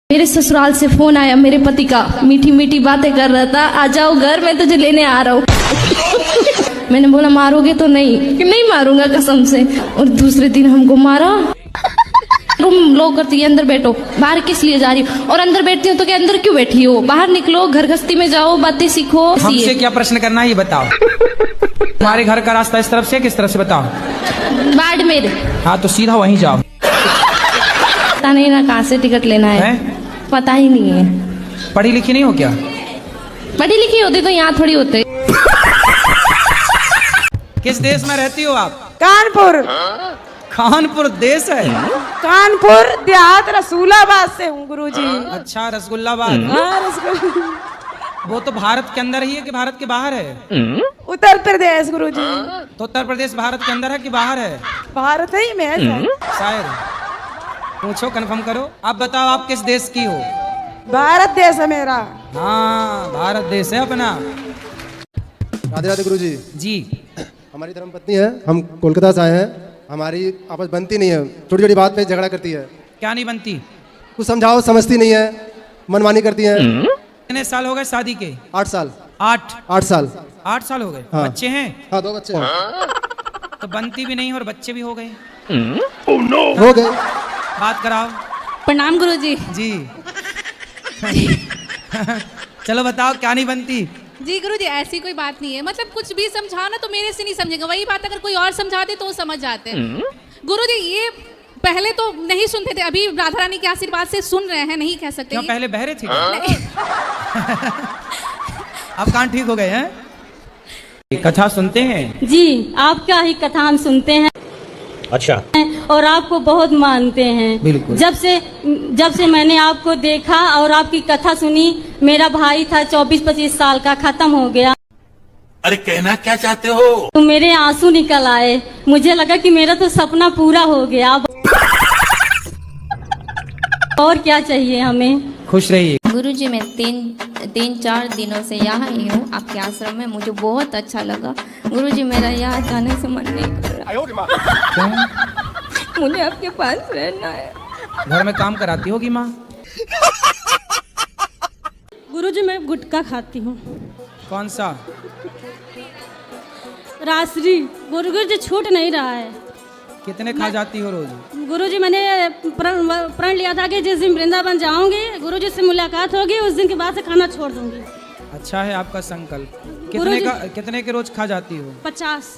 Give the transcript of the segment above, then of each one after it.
मेरे ससुराल से फोन आया मेरे पति का, मीठी मीठी बातें कर रहा था, आ जाओ घर, मैं तुझे लेने आ रहा हूँ। मैंने बोला मारोगे तो नहीं, कि नहीं मारूंगा कसम से। और दूसरे दिन हमको मारा। रूम लॉक करती है, अंदर बैठो। बाहर किस लिए जा रही हो? और अंदर बैठती हूँ तो क्या अंदर क्यों बैठी हो? बाहर निकलो, घर गस्ती में जाओ, बातें सीखो। हमसे क्या प्रश्न करना है ये बताओ। तुम्हारे घर का रास्ता इस तरफ से किस तरफ से बताओ? बाड़मेर। हाँ तो सीधा वहीं जाओ। पता नहीं ना कहाँ से टिकट लेना है? पता ही नहीं है। पढ़ी लिखी नहीं हो क्या? पढ़ी लिखी होती तो यहाँ थोड़ी होते। किस देश में रहती हो आप? कानपुर। कानपुर देश है? कानपुर देहात रसूलाबाद से हूँ गुरुजी। अच्छा, रसगुल्लाबाद। हाँ, रसगुल्ला। वो तो भारत के अंदर ही है कि भारत के बाहर है? उत्तर प्रदेश गुरुजी। तो उत्तर प्रदेश भारत के अंदर है कि बाहर है? भारत ही में है शायद। पूछो, कंफर्म करो। आप बताओ आप किस देश की हो? भारत देश है मेरा। हाँ, भारत देश है अपना। राधे राधे गुरुजी। जी। हमारी धर्मपत्नी है, हम कोलकाता से आए हैं। हमारी आपस बनती नहीं है, छोटी छोटी बात पे झगड़ा करती है। क्या नहीं बनती? कुछ समझाओ, समझती नहीं है, मनमानी करती है। कितने साल हो गए शादी के? 8 साल। 8 साल। 8 साल हो गए। हाँ। बच्चे हैं? हाँ, 2 बच्चे हैं। तो बनती भी नहीं और बच्चे भी हो गए। हो गए। बात कराओ। प्रणाम गुरुजी। जी। चलो बताओ क्या नहीं बनती? जी गुरुजी, ऐसी कोई बात नहीं है। मतलब कुछ भी समझाओ ना तो मेरे से नहीं समझेगा, वही बात अगर कोई और समझा दे तो वो समझ जाते हैं। गुरुजी ये पहले तो नहीं सुनते थे, अभी राधा रानी के आशीर्वाद से सुन रहे हैं, नहीं कह सकते। क्यों, पहले बहरे थे? अब कान ठीक हो गए हैं? कथा सुनते हैं? जी, आपका ही कथा हम सुनते हैं। अच्छा। और आपको बहुत मानते हैं। बिल्कुल। जब से मैंने आपको देखा और आपकी कथा सुनी, मेरा भाई था 24-25 साल का, खत्म हो गया। अरे कहना क्या चाहते हो? तो मेरे आंसू निकल आए, मुझे लगा कि मेरा तो सपना पूरा हो गया। अब और क्या चाहिए हमें? खुश रहिए। गुरुजी मैं तीन चार दिनों से यहाँ ही हूँ आपके आश्रम में, मुझे बहुत अच्छा लगा। गुरुजी मेरा यहाँ जाने से मन नहीं कर रहा। मुझे आपके पास रहना है। घर में काम कराती होगी माँ? गुरुजी मैं गुटखा खाती हूँ। कौन सा? रासरी। गुरुजी छूट नहीं रहा है। कितने खा जाती हो रोज? गुरुजी मैंने प्रण लिया था कि जिस दिन वृंदावन जाऊंगी, गुरुजी से मुलाकात होगी, उस दिन के बाद से खाना छोड़ दूंगी। अच्छा है आपका संकल्प। कितने के रोज खा जाती हो? 50।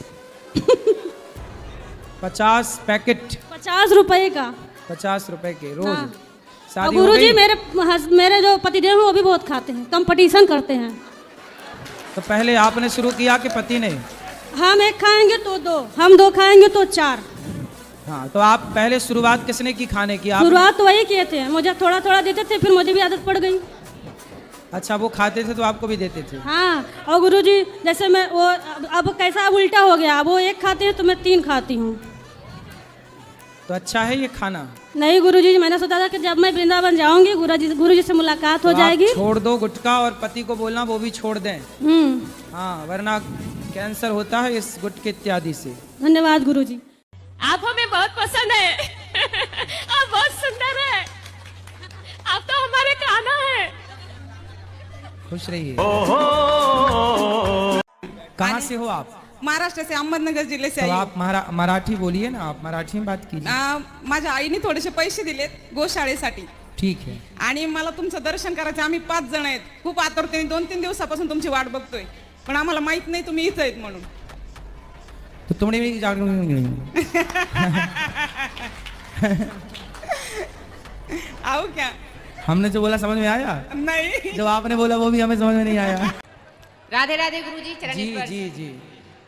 50 पैकेट? 50 रुपए का। 50 रुपए के रोज? हाँ। शादी गुरु हो जी गई? मेरे जो पतिदेव हैं वो भी बहुत खाते हैं, कंपटीशन करते हैं। तो पहले आपने शुरू किया कि पति ने? हम एक खाएंगे तो 2, हम 2 खाएंगे तो 4। हाँ, तो आप पहले शुरुआत किसने की खाने की? शुरुआत तो वही किए थे, मुझे थोड़ा थोड़ा देते थे, फिर मुझे भी आदत पड़ गई। अच्छा, वो खाते थे तो आपको भी देते थे? हाँ। और गुरु जी जैसे मैं वो अब कैसा अब उल्टा हो गया, अब वो 1 खाते हैं तो मैं 3 खाती हूँ। तो अच्छा है ये खाना? नहीं गुरुजी, मैंने सोचा था कि जब मैं वृंदावन जाऊंगी गुरुजी से मुलाकात हो जाएगी। छोड़ दो गुटखा और पति को बोलना वो भी छोड़ दें। हाँ, वरना कैंसर होता है इस गुटखे इत्यादि से। धन्यवाद गुरुजी। आप हमें बहुत पसंद है। आप बहुत सुंदर है। आप तो हमारे कान्हा है। खुश रहिए। कहाँ से हो आप? महाराष्ट्र से, अहमदनगर जिल्हे से तो आई. आप मराठी बोलिए ना, आप मराठी में बात कीजिए। माझ्या आईने थोडेसे पैसे दिलेत गोशाळेसाठी. ठीक है. आणि मला तुमचं दर्शन करायचं. आम्ही 5 जण आहेत. खूप आतुरतेने 2-3 दिवसापासून तुमची वाट बघतोय, पण आम्हाला माहित नाही तुम्ही इथं आहेत म्हणून. तो तुमने भी आओ क्या? हमने जो बोला समझ में आया? नहीं. जो आपने बोला वो भी हमें समझ में नहीं आया। राधे राधे गुरुजी, चरण जी स्पर्श। जी जी।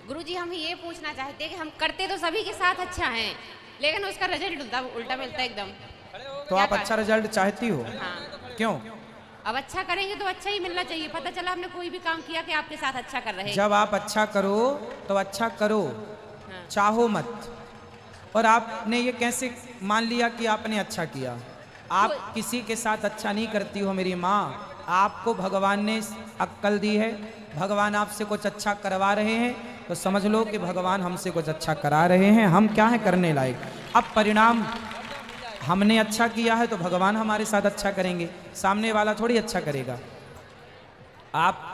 गुरुजी हम ये पूछना चाहते हैं कि हम करते तो सभी के साथ अच्छा है, लेकिन उसका रिजल्ट उल्टा मिलता है एकदम। तो आप अच्छा रिजल्ट चाहती हो? हाँ। क्यों? अब अच्छा करेंगे तो अच्छा ही मिलना चाहिए। पता चला हमने कोई भी काम किया कि आपके साथ अच्छा कर रहे हैं। जब आप अच्छा करो तो अच्छा करो, चाहो मत। और आपने ये कैसे मान लिया कि आपने अच्छा किया? आप किसी के साथ अच्छा नहीं करती हो मेरी माँ। आपको भगवान ने अक्ल दी है, भगवान आपसे कुछ अच्छा करवा रहे हैं तो समझ लो कि भगवान हमसे कुछ अच्छा करा रहे हैं। हम क्या है करने लायक। अब परिणाम हमने अच्छा किया है तो भगवान हमारे साथ अच्छा करेंगे, सामने वाला थोड़ी अच्छा करेगा। आप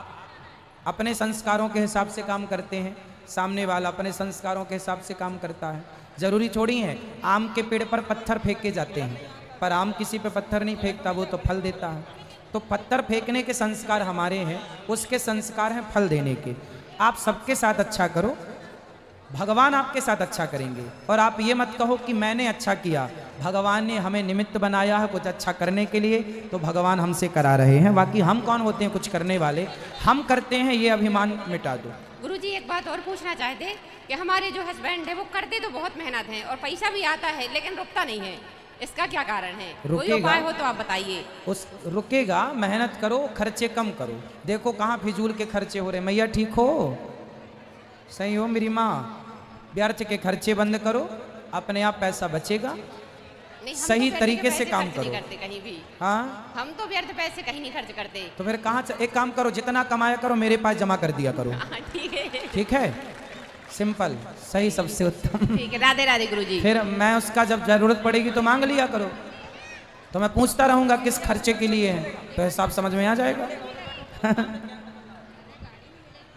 अपने संस्कारों के हिसाब से काम करते हैं, सामने वाला अपने संस्कारों के हिसाब से काम करता है। जरूरी थोड़ी है आम के पेड़ पर पत्थर फेंके जाते हैं, पर आम किसी पे पत्थर नहीं फेंकता, वो तो फल देता है। तो पत्थर फेंकने के संस्कार हमारे हैं, उसके संस्कार हैं फल देने के। आप सबके साथ अच्छा करो, भगवान आपके साथ अच्छा करेंगे। और आप ये मत कहो कि मैंने अच्छा किया, भगवान ने हमें निमित्त बनाया है कुछ अच्छा करने के लिए, तो भगवान हमसे करा रहे हैं। बाकी हम कौन होते हैं कुछ करने वाले, हम करते हैं, ये अभिमान मिटा दो। गुरुजी एक बात और पूछना चाहते कि हमारे जो हस्बैंड है वो करते तो बहुत मेहनत है और पैसा भी आता है लेकिन रुकता नहीं है, इसका क्या कारण है? कोई उपाय हो तो आप बताइए। उस रुकेगा, मेहनत करो, खर्चे कम करो। देखो कहाँ फिजूल के खर्चे हो रहे। मैया ठीक हो, सही हो मेरी माँ? व्यर्थ के खर्चे बंद करो, अपने आप पैसा बचेगा। सही तरीके से काम करो। कहीं भी हाँ, हम तो व्यर्थ पैसे कहीं नहीं खर्च करते। तो फिर कहाँ एक काम करो, जितना कमाया करो मेरे पास जमा कर दिया करो। ठीक है, ठीक है, सिंपल, सही, सबसे उत्तम। ठीक है, राधे राधे गुरुजी। फिर मैं उसका जब जरूरत पड़ेगी तो मांग लिया करो, तो मैं पूछता रहूंगा किस खर्चे के लिए है, तो हिसाब समझ में आ जाएगा।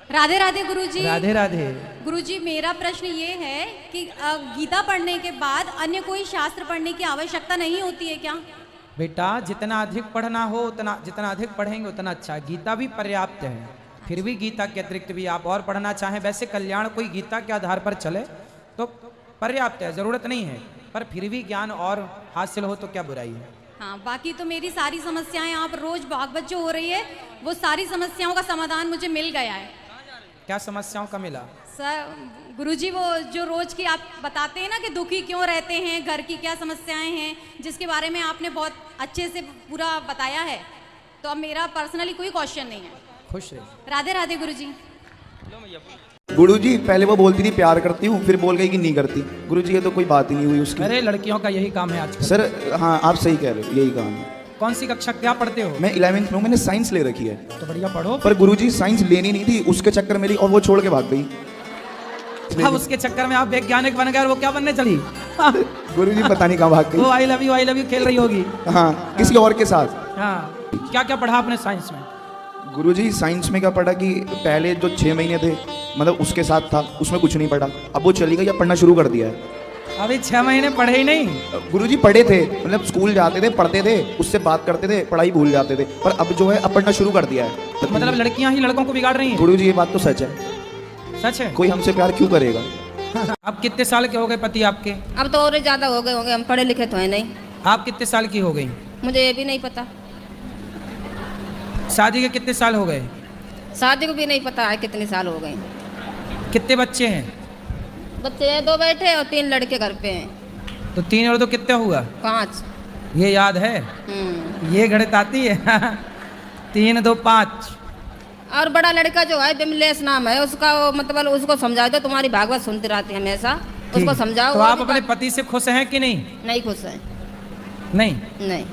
राधे राधे गुरुजी। राधे राधे। गुरुजी मेरा प्रश्न ये है कि गीता पढ़ने के बाद अन्य कोई शास्त्र पढ़ने की आवश्यकता नहीं होती है क्या? बेटा जितना अधिक पढ़ना हो उतना, जितना अधिक पढ़ेंगे उतना अच्छा। गीता भी पर्याप्त है, फिर भी गीता के अतिरिक्त भी आप और पढ़ना चाहें, वैसे कल्याण कोई गीता के आधार पर चले तो पर्याप्त है, जरूरत नहीं है, पर फिर भी ज्ञान और हासिल हो तो क्या बुराई है। हाँ, बाकी तो मेरी सारी समस्याएं, आप रोज भागवत जो हो रही है वो सारी समस्याओं का समाधान मुझे मिल गया है। क्या समस्याओं का मिला? सर गुरुजी वो जो रोज की आप बताते हैं ना कि दुखी क्यों रहते हैं, घर की क्या समस्याएं हैं, जिसके बारे में आपने बहुत अच्छे से पूरा बताया है, तो अब मेरा पर्सनली कोई क्वेश्चन नहीं है। खुश रहे। राधे राधे गुरुजी। गुरुजी पहले वो बोलती थी प्यार करती हूँ, फिर बोल गई कि नहीं करती। गुरुजी ये तो कोई बात ही नहीं हुई उसकी। अरे लड़कियों का यही काम है आजकल। सर हाँ आप सही कह रहे हो, यही काम है। कौन सी कक्षा क्या पढ़ते हो? मैं 11th में हूँ, मैंने साइंस ले रखी है। तो बढ़िया पढ़ो। पर गुरुजी साइंस लेनी नहीं थी, उसके चक्कर में ली और वो छोड़ के भाग गई। अब उसके चक्कर में आप वैज्ञानिक बन गए और वो क्या बनने चली? गुरुजी पता नहीं कहाँ भाग गई। वो आई लव यू खेल रही होगी। हाँ किसी और के साथ। हाँ, क्या क्या पढ़ा आपने साइंस में? गुरुजी साइंस में क्या पढ़ा कि पहले जो 6 महीने थे मतलब उसके साथ था, उसमें कुछ नहीं पढ़ा। अब वो चली गई, अब पढ़ना शुरू कर दिया है। अभी 6 महीने पढ़े ही नहीं? गुरुजी पढ़े थे, मतलब स्कूल जाते थे, पढ़ते थे, उससे बात करते थे, पढ़ाई भूल जाते थे, पर अब जो है अब पढ़ना शुरू कर दिया है। मतलब लड़कियां ही लड़कों को बिगाड़ रही हैं? गुरुजी ये बात तो सच है। सच है? कोई हमसे प्यार क्यों करेगा? आप कितने साल के हो गए पति आपके? अब तो और ज्यादा हो गए होंगे, हम पढ़े लिखे तो है नहीं। आप कितने साल की हो गई? मुझे ये भी नहीं पता। शादी के कितने साल हो गए? शादी को भी नहीं पता है कितने साल हो गए। कितने बच्चे हैं? बच्चे 2 बैठे और 3 लड़के घर पे हैं। तो 3 और 2 कितने हुआ? 5। ये याद है? ये गणित आती है? 3 2 5। और बड़ा लड़का जो है बिमलेश नाम है उसका, वो मतलब उसको समझाओ तो तुम्हारी भागवत सुनती रहती है हमेशा, उसको समझाओ। तो आप अपने पति से खुश हैं कि नहीं? नहीं खुश है। नहीं।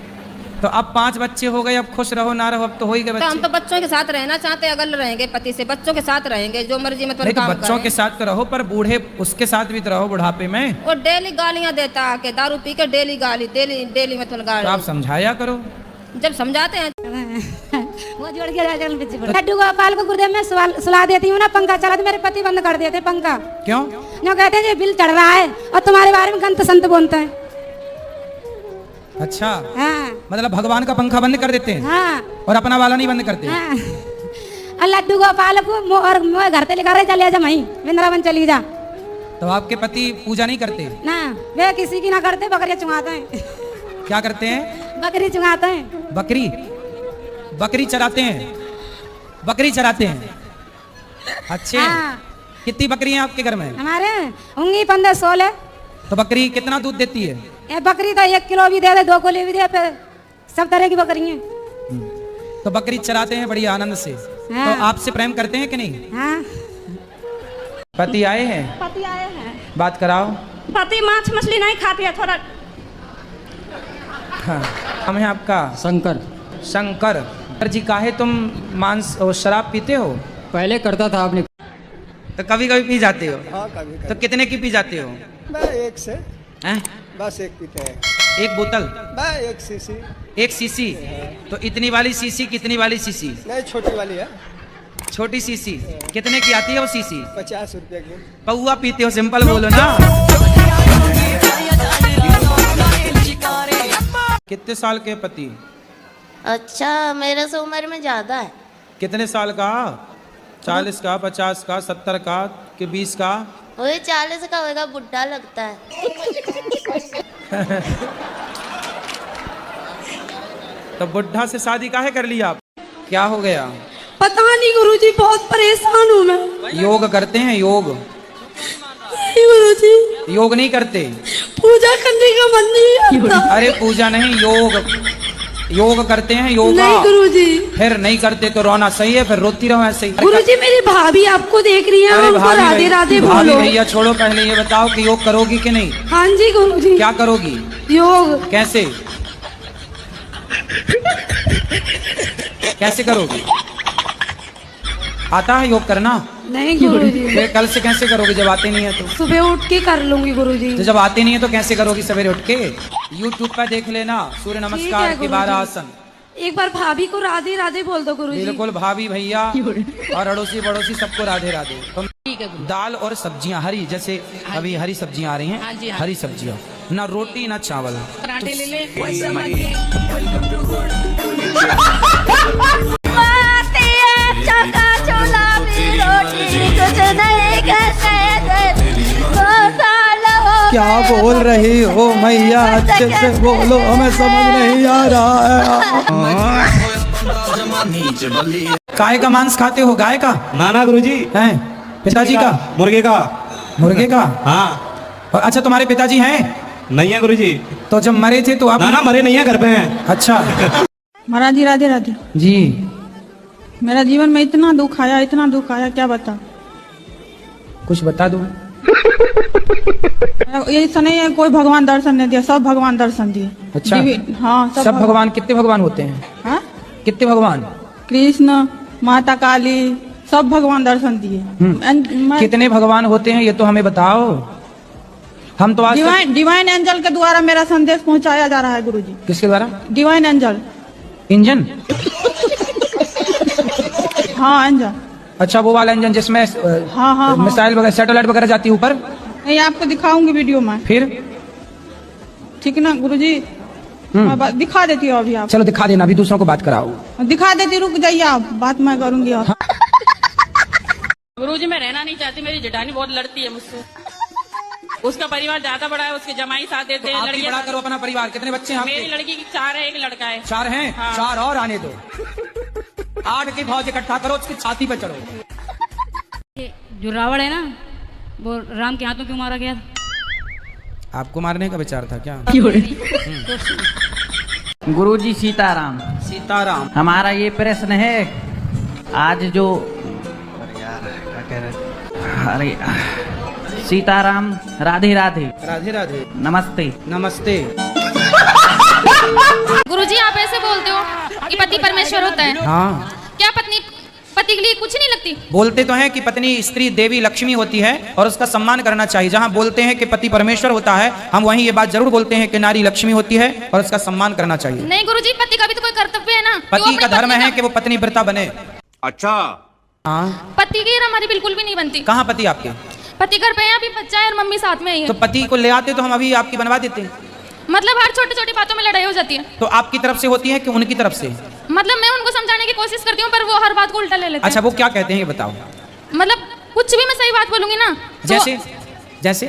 तो अब 5 बच्चे हो गए, अब खुश रहो ना रहो, अब तो हो ही गए बच्चे। तो हम तो बच्चों के साथ रहना चाहते, अगर रहेंगे पति से बच्चों के साथ रहेंगे, जो मर्जी मतलब काम करें। बच्चों के साथ तो रहो, पर बूढ़े उसके साथ भी तो रहो बुढ़ापे में। वो डेली गालियां देता है, दारू पी के डेली गाली, डेली मतलब गाली। तो आप समझाया करो। जब समझाते हैं वो जोड़ के लड्डू गोपाल को गुरुदेव में सुला देती हूँ ना, पंखा चला तो मेरे पति बंद कर देते पंखा। क्यों? जो कहते हैं बिल चढ़ रहा है और तुम्हारे बारे में गंत संत बोलते हैं। अच्छा। हाँ। मतलब भगवान का पंखा बंद कर देते हैं? हाँ। और अपना वाला नहीं बंद करते? हाँ। और लड्डू गोपाल को और घर से लेकर चले जा, वहीं वृंदावन चली जा। तो आपके पति पूजा नहीं करते? ना, वे किसी की ना करते, बकरियां चुंगाते हैं। क्या करते हैं? बकरी चुंगाते हैं। बकरी चराते हैं? बकरी चराते हैं, अच्छे। हाँ। कितनी बकरी हैं आपके घर में? हमारे होंगी 15-16। तो बकरी कितना दूध देती है? ये बकरी तो 1 किलो भी दे दे, 2 किलो भी दे, फिर सब तरह की बकरी हैं। तो बकरी चराते हैं बड़ी आनंद से। हाँ। तो आपसे प्रेम करते हैं कि नहीं? हाँ। पति आए हैं? पति आए हैं। बात कराओ। पति मांस मछली नहीं खाती है, थोड़ा। हाँ। हम है आपका? शंकर। शंकर जी, काहे तुम मांस और शराब पीते हो? पहले करता था, आपने तो कभी कभी पी जाते हो? हाँ कभी। तो कितने की पी जाते हो? मैं 1 से हैं? बस 1 पीते हैं। एक बोतल, एक सीसी। एक सीसी। तो इतनी वाली सीसी, कितनी वाली सीसी? नहीं, छोटी वाली है। छोटी सीसी कितने की आती है वो सीसी? 50 रुपये की। पौआ पीते हो, सिंपल बोलो ना। कितने साल के पति? अच्छा, मेरे से उम्र में ज्यादा है। कितने साल का? 40 का, 50 का, 70 का कि 20 का? वही 40 का होगा, बुढ़ा लगता है। तो बुढ़ा से शादी काहे कर लिया आप? क्या हो गया? पता नहीं गुरुजी, बहुत परेशान हूँ मैं। योग करते हैं? योग नहीं गुरुजी, योग नहीं करते? पूजा करने का मन नहीं आता। अरे पूजा नहीं, योग करते हैं, योगा। नहीं गुरुजी। फिर नहीं करते तो रोना सही है, फिर रोती रहो ऐसे ही। गुरुजी, मेरी भाभी आपको देख रही है, अरे उनको राधे राधे भाभी बोलो। भैया छोड़ो, पहले ये बताओ कि योग करोगी कि नहीं? हाँ जी गुरुजी। क्या करोगी? योग। कैसे? कैसे करोगी? आता है योग करना? नहीं गुरुजी। फिर कल से कैसे करोगी जब आते नहीं है तो? सुबह उठ के कर लूंगी गुरुजी। तो जब आते नहीं है तो कैसे करोगी सवेरे उठ के? YouTube पर देख लेना, सूर्य नमस्कार के 12 आसन। एक बार भाभी को राधे राधे बोल दो गुरुजी। बिल्कुल, भाभी भैया और अड़ोसी पड़ोसी सबको राधे राधे। दाल और सब्जियां हरी, जैसे अभी हरी सब्जियां आ रही हैं, हरी सब्जियां, ना रोटी ना चावल। पराठे ले ले। क्या बोल रही हो मैया? अच्छे से बोलो, हमें समझ नहीं आ रहा है। गाय का मांस खाते हो? गाय का? ना गुरुजी। हैं? पिताजी का? मुर्गे का। मुर्गे का? हाँ। और अच्छा, तुम्हारे पिताजी हैं? नहीं है गुरुजी। तो जब मरे थे तो आप? ना मरे नहीं है, घर पे हैं। अच्छा। महाराज जी राधे राधे जी। मेरा जीवन में इतना दुख आया, इतना दुख आया, क्या बता। कुछ बता दो। ऐसा नहीं है कोई भगवान दर्शन नहीं दिया, सब भगवान दर्शन दिए। अच्छा। हाँ, सब भगवान। कितने भगवान होते हैं? हाँ? कितने भगवान? कृष्ण, माता काली, सब भगवान दर्शन दिए। कितने भगवान होते हैं ये तो हमें बताओ। हम तो आज डिवाइन एंजल के द्वारा मेरा संदेश पहुंचाया जा रहा है गुरुजी। किसके द्वारा? Divine angel. इंजन? हाँ, एंजल। अच्छा, वो वाला इंजन जिसमें हाँ। मिसाइल वगैरह, सैटेलाइट वगैरह जाती है ऊपर? नहीं, आपको दिखाऊंगी वीडियो में। फिर? ठीक ना गुरुजी, मैं दिखा देती हूँ अभी। आप चलो दिखा देना, अभी दूसरों को बात कराओ। दिखा देती, रुक जाइए आप, बात मैं करूंगी। और गुरुजी, मैं रहना नहीं चाहती, मेरी जेठानी बहुत लड़ती है मुझसे। उसका परिवार ज्यादा बड़ा है, उसके जमाई साथ देते हैं। लड़की बड़ा करो अपना परिवार। कितने बच्चे हैं? मेरी लड़की की 4 है, एक लड़का है। 4 हैं? हाँ। 4 और आने दो। 8 की फौज इकट्ठा करो, उसकी छाती पे चढ़ो। जो रावण है ना, वो राम के हाथों क्यों मारा गया? आपको मारने का विचार था क्या? गुरुजी सीताराम। सीताराम। हमारा ये प्रश्न है, आज जो अरे सीताराम, राधे राधे। राधे राधे। नमस्ते। नमस्ते। गुरुजी, आप ऐसे बोलते हो कि पति परमेश्वर होता है। हाँ। क्या पत्नी पति के लिए कुछ नहीं लगती? बोलते तो हैं कि पत्नी स्त्री देवी लक्ष्मी होती है और उसका सम्मान करना चाहिए। जहाँ बोलते हैं कि पति परमेश्वर होता है, हम वहीं ये बात जरूर बोलते हैं कि नारी लक्ष्मी होती है और उसका सम्मान करना चाहिए। नहीं गुरुजी, पति का भी तो कोई कर्तव्य है ना। पति का धर्म है कि वो पत्नी व्रता बने। अच्छा। हाँ। पति की हमारी बिल्कुल भी नहीं बनती। कहाँ पति आपके? पति घर पे है, अभी बच्चा है और मम्मी साथ में है। तो पति को ले आते तो हम अभी आपकी बनवा देते। मतलब हर छोटी छोटी बातों में लड़ाई हो जाती है। तो आपकी तरफ से होती है कि उनकी तरफ से? मतलब मैं उनको समझाने की कोशिश करती हूँ, पर वो हर बात को उल्टा ले लेते हैं। अच्छा, वो क्या कहते हैं ये बताओ। मतलब कुछ भी मैं सही बात बोलूंगी ना तो जैसे जैसे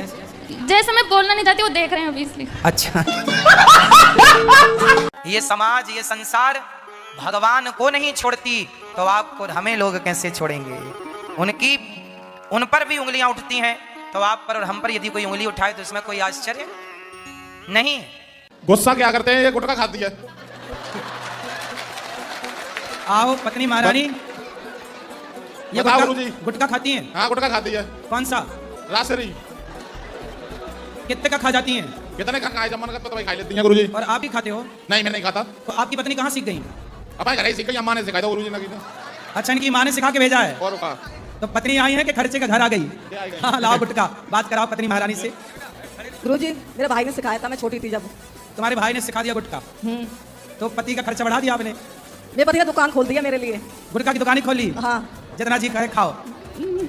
जैसे मैं बोलना नहीं चाहती, वो देख रहे हैं अभी इसलिए। अच्छा। ये समाज, ये संसार भगवान को नहीं छोड़ती तो आपको हमें लोग कैसे छोड़ेंगे? उन पर भी उंगलियां उठती हैं तो आप पर और हम पर यदि कोई उंगली उठाए तो इसमें कोई आश्चर्य नहीं। गुस्सा क्या करते हैं? ये गुटखा खाती है। आओ पत्नी महारानी, ये गुटखा खाती हैं? हाँ, गुटखा खाती है। कौन सा? रासरी। कितने का खा जाती हैं? कितने का खाए, जमन का तो भाई खा लेती हैं गुरुजी। और आप भी खाते हो? नहीं, मैं नहीं खाता। तो आपकी पत्नी कहाँ सीख गई? अब घर ही सीख गई, अम्मा ने सिखाया था गुरुजी ने। अच्छा, इनकी माँ ने सिखा के भेजा है। और का तो पत्नी आई है कि खर्चे का घर आ गई? हाँ, लाओ गुटका, बात कराओ पत्नी महारानी से। गुरुजी, मेरे भाई ने सिखाया था, मैं छोटी थी जब। तुम्हारे भाई ने सिखा दिया गुटखा, तो पति का खर्चा बढ़ा दिया आपने। मेरे पति का दुकान खोल दिया मेरे लिए। गुटखा की दुकान ही खोली? हाँ। जितना जी कहे खाओ।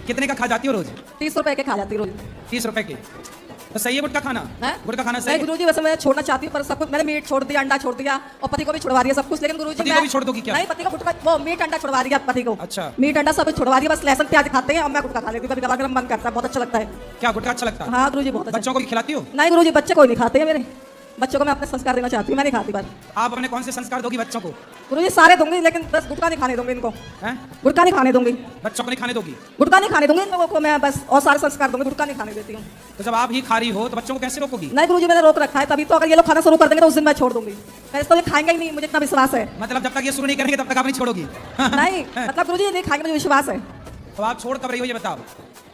कितने का खा जाती हो रोज? 30 रुपए के खा जाती रोज। 30 रुपए के? तो सही है गुटखा खाना? गुटखा खाना सही है? गुरुजी वैसे मैं छोड़ना चाहती हूँ, पर सब कुछ मैंने मीट छोड़ दिया, अंडा छोड़ दिया और पति को भी छुड़वा दिया सब कुछ, लेकिन गुरुजी पति को भी छोड़ दोगी क्या? नहीं, पति को गुटखा वो मीट अंडा छुड़वा दिया पति को। अच्छा। मीट अंडा सब कुछ छुड़वा दिया, बस लहसुन प्याज खाते हैं और मैं गुटखा खा लेती हूँ, कभी कभार मन करता है, बहुत अच्छा लगता है। क्या गुटखा अच्छा लगता है? हाँ गुरुजी बहुत अच्छा। बच्चों को भी खिलाती हो? नहीं गुरुजी, बच्चे कोई नहीं खाते हैं मेरे, बच्चों को मैं अपने संस्कार देना चाहती हूँ, मैं नहीं खाती बात। आप अपने कौन से संस्कार दोगी बच्चों को? गुरुजी सारे दूंगी, लेकिन बस गुटखा नहीं खाने दूंगी इनको। गुटखा नहीं खाने दूंगी। बच्चों को नहीं खाने दोगी? गुटखा नहीं खाने दूंगी इन लोगों को मैं बस, और सारे संस्कार दूंगी, गुटखा नहीं खाने देती हूँ। तो जब आप ही खा रही हो तो बच्चों को कैसे रोकोगी? नहीं गुरुजी मैंने रोक रखा है, तभी तो अगर ये लोग खाना शुरू कर देंगे तो उस दिन मैं छोड़ दूंगी। मैं इसको ये खाएंगे ही नहीं, मुझे इतना विश्वास है। मतलब जब तक ये शुरू नहीं करेंगे तब तक आप नहीं छोड़ोगी? नहीं मतलब गुरुजी ये नहीं खाएंगे, मुझे विश्वास है। तो आप छोड़ कब रही हो ये बताओ?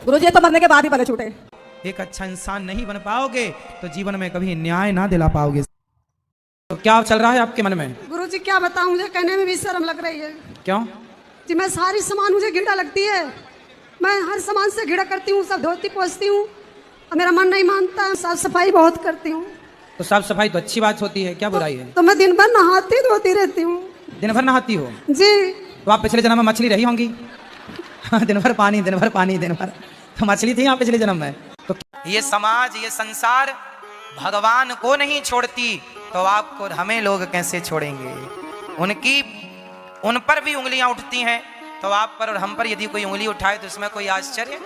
गुरुजी तो मरने के बाद ही भले छूटे। एक अच्छा इंसान नहीं बन पाओगे तो जीवन में कभी न्याय ना दिला पाओगे। तो क्या चल रहा है आपके मन में? गुरुजी क्या बताऊं, मुझे कहने में भी शर्म लग रही है। क्यों? जी मैं सारी सामान मुझे घिड़ा लगती है, मैं हर सामान से घिड़ा करती हूँ, सब धोती पोंछती हूँ, मेरा मन नहीं मानता, साफ सफाई बहुत करती हूँ। तो साफ सफाई तो अच्छी बात होती है, क्या बुराई है? तो मैं दिन भर नहाती धोती रहती हूँ। दिन भर नहाती हो? जी। तो आप पिछले जन्म में मछली रही होंगी। दिन भर पानी, दिन भर पानी, दिन भर तो मछली थी आप पिछले जन्म में। तो ये समाज, ये संसार भगवान को नहीं छोड़ती तो आपको हमें लोग कैसे छोड़ेंगे? उन पर भी उंगलियां उठती हैं, तो आप पर और हम पर यदि कोई उंगली उठाए तो इसमें कोई आश्चर्य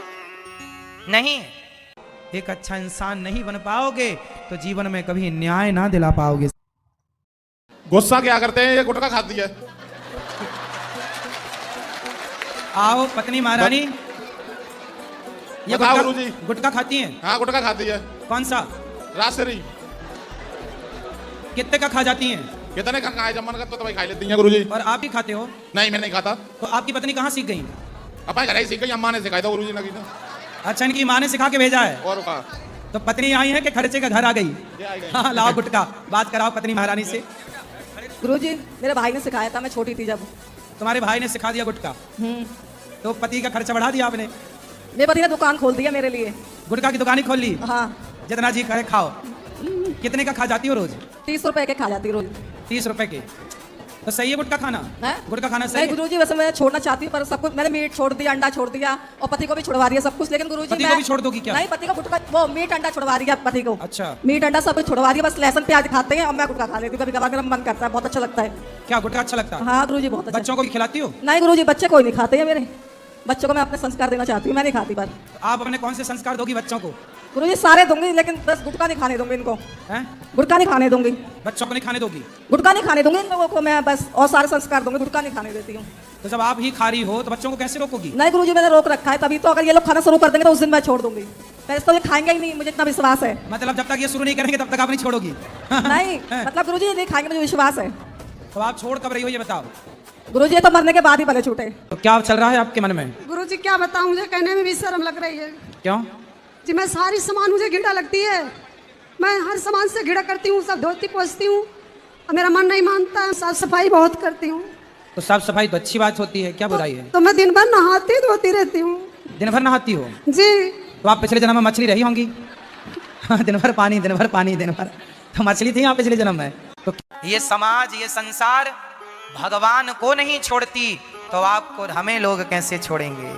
नहीं। एक अच्छा इंसान नहीं बन पाओगे तो जीवन में कभी न्याय ना दिला पाओगे। गुस्सा क्या करते हैं? ये गुटखा खाती है। आओ पत्नी महारानी, ये गुटखा खाती हैं? हाँ गुटखा खाती है। कौन सा? राजश्री। कितने का खा जाती हैं? कितने का खाए? जब मन करता तो भाई खा लेती हैं गुरुजी। और आप भी खाते हो? नहीं मैं नहीं खाता। तो आपकी पत्नी कहाँ सीख गई? अपने घर ही सीख गई, अम्मा ने सिखाया था गुरुजी ने। अच्छा, इनकी माँ ने सिखा के भेजा है? और का तो पत्नी आई है कि खर्चे का घर आ गई? हाँ लाओ गुटखा, बात कराओ पत्नी महारानी से। गुरुजी मेरे भाई ने सिखाया था, मैं छोटी थी जब। तुम्हारे भाई ने सिखा दिया गुटखा, तो पति का खर्चा बढ़ा दिया आपने। मेरे पति ने दुकान खोल दिया मेरे लिए। गुटखा की दुकान ही खोल ली? हाँ। जितना जी कहे खाओ। कितने का खा जाती हो रोज? 30 रुपए के खा जाती रोज। 30 रुपए के? तो सही है गुटखा खाना? गुटखा खाना सही है? गुरुजी वैसे मैं छोड़ना चाहती हूँ, पर सब कुछ मैंने मीट छोड़ दिया, अंडा छोड़ दिया और पति को भी छुड़वा दिया सब कुछ, लेकिन गुरुजी पति को भी छोड़ दोगी क्या? नहीं, पति को गुटखा वो मीट अंडा छुड़वा दिया पति को। अच्छा। मीट अंडा सब कुछ छुड़वा दिया, बस लहसुन प्याज खाते हैं और मैं गुटखा खा लेती हूँ, कभी कभार मेरा मन करता है, बहुत अच्छा लगता है। क्या गुटखा अच्छा लगता है? हाँ गुरुजी बहुत अच्छा। बच्चों को भी खिलाती हो? नहीं गुरुजी, बच्चे कोई नहीं खाते हैं मेरे, बच्चों को मैं अपने संस्कार देना चाहती हूँ, मैं नहीं खाती बात। आप अपने कौन से संस्कार दोगी बच्चों को? गुरुजी सारे दूंगी, लेकिन बस गुटखा नहीं खाने दूंगी इनको। गुटखा नहीं खाने दूंगी। बच्चों को नहीं खाने दोगी? गुटखा नहीं खाने दूंगी इन लोगों को मैं बस, और सारे संस्कार दूंगी, गुटखा नहीं खाने देती हूँ। तो जब आप ही खा रही हो तो बच्चों को कैसे रोकोगी? नहीं गुरुजी मैंने रोक रखा है, तभी तो अगर ये लोग खाना शुरू कर देंगे तो उस दिन मैं छोड़ दूंगी। मैं इसको ये खाएंगे ही नहीं, मुझे इतना विश्वास है। मतलब जब तक ये शुरू नहीं करेंगे तब तक आप नहीं छोड़ोगी? नहीं मतलब गुरुजी ये नहीं खाएंगे, मुझे विश्वास है। तो आप छोड़ कब रही हो ये बताओ? गुरुजी ये तो मरने के बाद ही भले छूटे। तो क्या चल रहा है आपके मन में? गुरुजी क्या बताऊं, मुझे कहने में भी शर्म लग रही है। क्यों? जी मैं सारी सामान मुझे घिड़ा लगती है, मैं हर सामान से घिड़ा करती हूँ, सब धोती पोंछती हूँ, मेरा मन नहीं मानता, साफ सफाई बहुत करती हूँ। तो साफ सफाई तो अच्छी बात होती है, क्या बुराई है? तो मैं दिन भर नहाती धोती रहती हूँ। दिन भर नहाती हो? जी। तो आप पिछले जन्म में मछली रही होंगी। दिन भर पानी, दिन भर पानी, दिन भर तो मछली थी आप पिछले जन्म में। तो ये समाज, ये संसार भगवान को नहीं छोड़ती तो आपको हमें लोग कैसे छोड़ेंगे?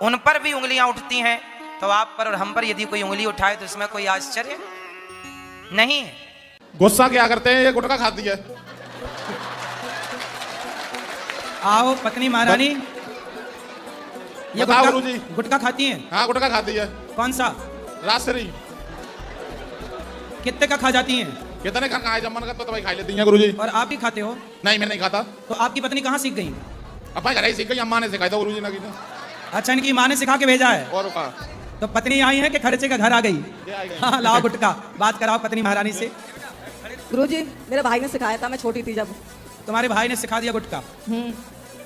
उन पर भी उंगलियां उठती हैं, तो आप पर और हम पर यदि कोई उंगली उठाए तो इसमें कोई आश्चर्य नहीं। गुस्सा क्या करते हैं? ये गुटखा खाती है। आओ पत्नी महारानी, ये गुटखा खाती हैं? हाँ गुटखा खाती है। कौन सा? राजश्री। कितने का खा जाती हैं? कितने का खाए? जब मन करता तो भाई खा लेती हैं गुरुजी। और आप भी खाते हो? नहीं मैं नहीं खाता। तो आपकी पत्नी कहाँ सीख गई? अपने घर ही सीख गई, अम्मा ने सिखाया था गुरुजी ने। अच्छा, इनकी माँ ने सिखा के भेजा है? और का तो पत्नी आई है कि खर्चे का घर आ गई? हाँ लाओ गुटखा, बात कराओ पत्नी महारानी से। गुरुजी मेरे भाई ने सिखाया था, मैं छोटी थी जब। तुम्हारे भाई ने सिखा दिया गुटखा,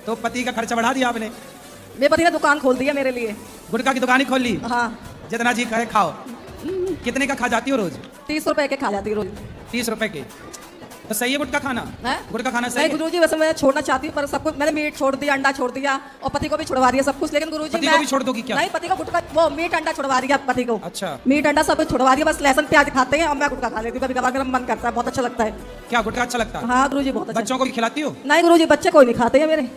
तो पति का खर्चा बढ़ा दिया आपने। मेरे पति ने दुकान खोल दिया मेरे लिए। गुटखा की दुकान ही खोल ली? हाँ। जितना जी कहे खाओ। कितने का खा जाती हो रोज? 30 रुपए के खा जाती रोज। 30 रुपए के? तो सही है गुटखा खाना? गुटखा खाना सही नहीं है? गुरुजी, वैसे मैं छोड़ना चाहती हूँ पर सब कुछ मैंने मीट छोड़ दिया, अंडा छोड़ दिया और पति को भी छुड़वा दिया सब कुछ, लेकिन गुरुजी पति को भी छोड़ दोगी क्या? नहीं, पति को गुटखा वो मीट अंडा छुड़वा दिया पति को। अच्छा, मीट अंडा सब कुछ छुड़वा दिया, बस लहसुन प्याज खाते हैं और मैं गुटखा खा लेती हूँ, कभी कभार मेरा मन करता है, बहुत अच्छा लगता है। क्या गुटखा अच्छा लगता है? हाँ गुरुजी बहुत अच्छा। बच्चों को भी खिलाती हो? नहीं गुरुजी, बच्चे कोई नहीं खाते हैं मेरे,